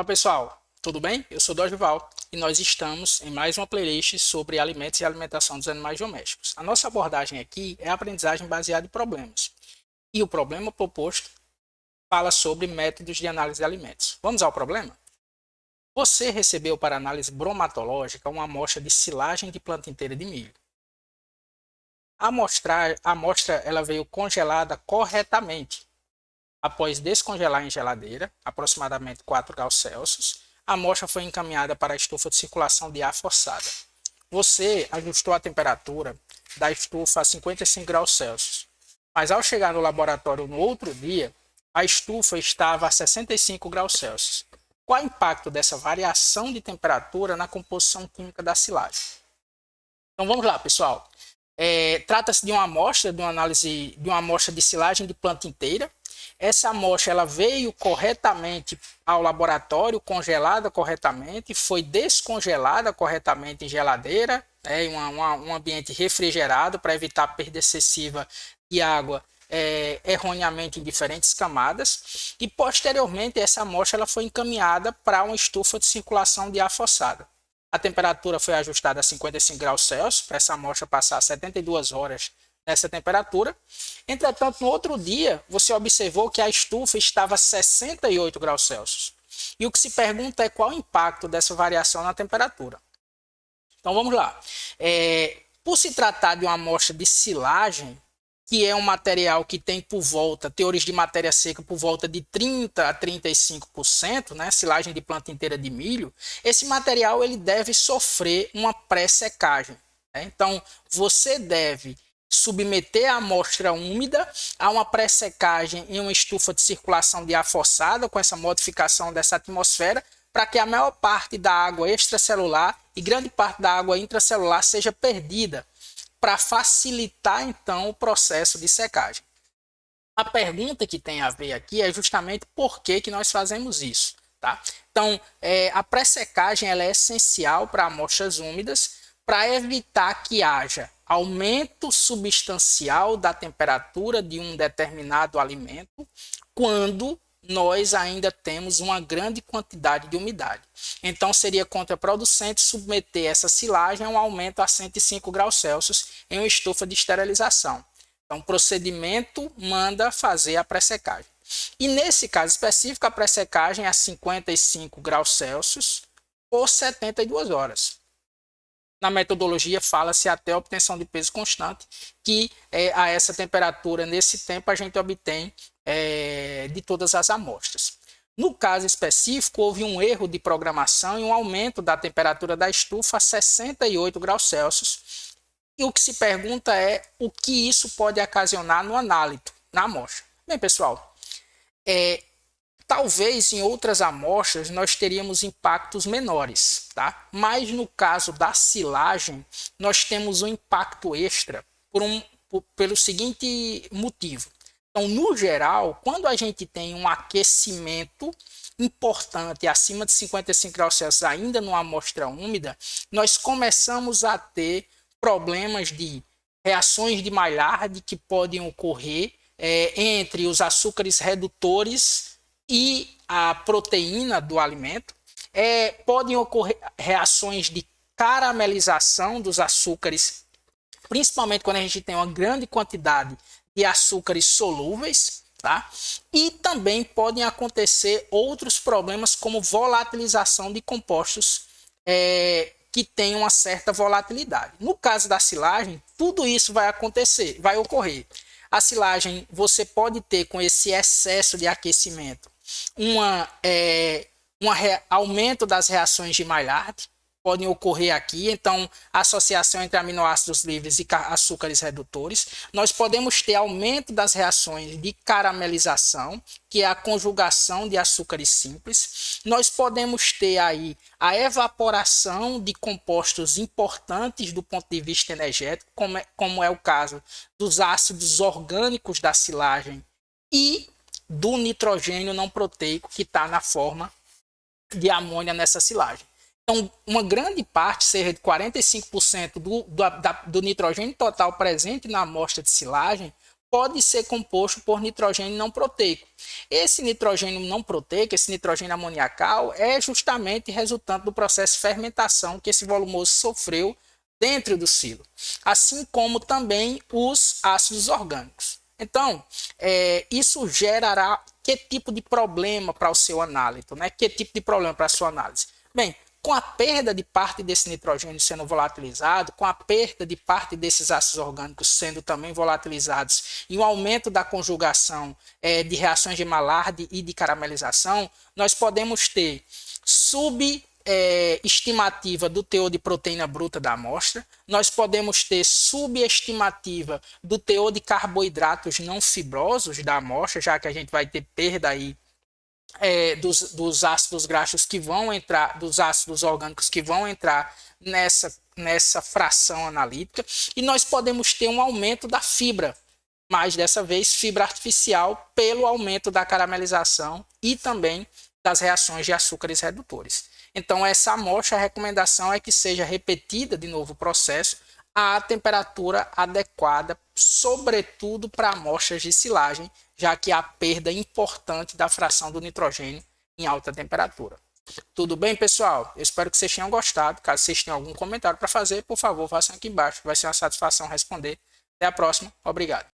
Fala pessoal, tudo bem? Eu sou Dorival e nós estamos em mais uma playlist sobre alimentos e alimentação dos animais domésticos. A nossa abordagem aqui é a aprendizagem baseada em problemas. E o problema proposto fala sobre métodos de análise de alimentos. Vamos ao problema? Você recebeu para análise bromatológica uma amostra de silagem de planta inteira de milho. A amostra ela veio congelada corretamente. Após descongelar em geladeira, aproximadamente 4 graus Celsius, a amostra foi encaminhada para a estufa de circulação de ar forçada. Você ajustou a temperatura da estufa a 55 graus Celsius, mas ao chegar no laboratório no outro dia, a estufa estava a 65 graus Celsius. Qual é o impacto dessa variação de temperatura na composição química da silagem? Então vamos lá, pessoal. Trata-se de uma amostra, de uma análise de uma amostra de silagem de planta inteira. Essa amostra ela veio corretamente ao laboratório, congelada corretamente, foi descongelada corretamente em geladeira, em um ambiente refrigerado para evitar perda excessiva de água erroneamente em diferentes camadas. E posteriormente essa amostra ela foi encaminhada para uma estufa de circulação de ar forçada. A temperatura foi ajustada a 55 graus Celsius, para essa amostra passar 72 horas nessa temperatura. Entretanto, no outro dia, você observou que a estufa estava a 68 graus Celsius. E o que se pergunta é qual o impacto dessa variação na temperatura. Então, vamos lá. Por se tratar de uma amostra de silagem, que é um material que tem por volta, teores de matéria seca por volta de 30% a 35%, né, silagem de planta inteira de milho, esse material ele deve sofrer uma pré-secagem. Né? Então, você deve submeter a amostra úmida a uma pré-secagem em uma estufa de circulação de ar forçada, com essa modificação dessa atmosfera, para que a maior parte da água extracelular e grande parte da água intracelular seja perdida, para facilitar então o processo de secagem. A pergunta que tem a ver aqui é justamente por que nós fazemos isso. Tá? Então, a pré-secagem ela é essencial para amostras úmidas para evitar que haja aumento substancial da temperatura de um determinado alimento quando nós ainda temos uma grande quantidade de umidade. Então, seria contraproducente submeter essa silagem a um aumento a 105 graus Celsius em uma estufa de esterilização. Então, o procedimento manda fazer a pré-secagem. E nesse caso específico, a pré-secagem é a 55 graus Celsius por 72 horas. Na metodologia fala-se até a obtenção de peso constante, que a essa temperatura, nesse tempo, a gente obtém de todas as amostras. No caso específico, houve um erro de programação e um aumento da temperatura da estufa a 68 graus Celsius. E o que se pergunta é o que isso pode ocasionar no análito, na amostra. Bem, pessoal, talvez em outras amostras nós teríamos impactos menores, tá? Mas no caso da silagem, nós temos um impacto extra pelo seguinte motivo. Então, no geral, quando a gente tem um aquecimento importante acima de 55 graus Celsius ainda numa amostra úmida, nós começamos a ter problemas de reações de Maillard que podem ocorrer entre os açúcares redutores e a proteína do alimento. Podem ocorrer reações de caramelização dos açúcares, principalmente quando a gente tem uma grande quantidade de açúcares solúveis, tá? E também podem acontecer outros problemas como volatilização de compostos que têm uma certa volatilidade. No caso da silagem, tudo isso vai ocorrer. A silagem, você pode ter com esse excesso de aquecimento aumento das reações de Maillard, podem ocorrer aqui, então associação entre aminoácidos livres e açúcares redutores. Nós podemos ter aumento das reações de caramelização, que é a conjugação de açúcares simples. Nós podemos ter aí a evaporação de compostos importantes do ponto de vista energético, como é o caso dos ácidos orgânicos da silagem e do nitrogênio não proteico que está na forma de amônia nessa silagem. Então, uma grande parte, cerca de 45% do nitrogênio total presente na amostra de silagem, pode ser composto por nitrogênio não proteico. Esse nitrogênio não proteico, esse nitrogênio amoniacal, é justamente resultante do processo de fermentação que esse volumoso sofreu dentro do silo, assim como também os ácidos orgânicos. Então, isso gerará que tipo de problema para o seu análito, né? Que tipo de problema para a sua análise? Bem, com a perda de parte desse nitrogênio sendo volatilizado, com a perda de parte desses ácidos orgânicos sendo também volatilizados e o aumento da conjugação de reações de Maillard e de caramelização, nós podemos ter subestimativa do teor de proteína bruta da amostra, nós podemos ter subestimativa do teor de carboidratos não fibrosos da amostra, já que a gente vai ter perda aí dos ácidos graxos que vão entrar, dos ácidos orgânicos que vão entrar nessa fração analítica, e nós podemos ter um aumento da fibra, mas dessa vez fibra artificial, pelo aumento da caramelização e também das reações de açúcares redutores. Então, essa amostra, a recomendação é que seja repetida de novo o processo à temperatura adequada, sobretudo para amostras de silagem, já que há perda importante da fração do nitrogênio em alta temperatura. Tudo bem, pessoal? Eu espero que vocês tenham gostado. Caso vocês tenham algum comentário para fazer, por favor, façam aqui embaixo. Vai ser uma satisfação responder. Até a próxima. Obrigado.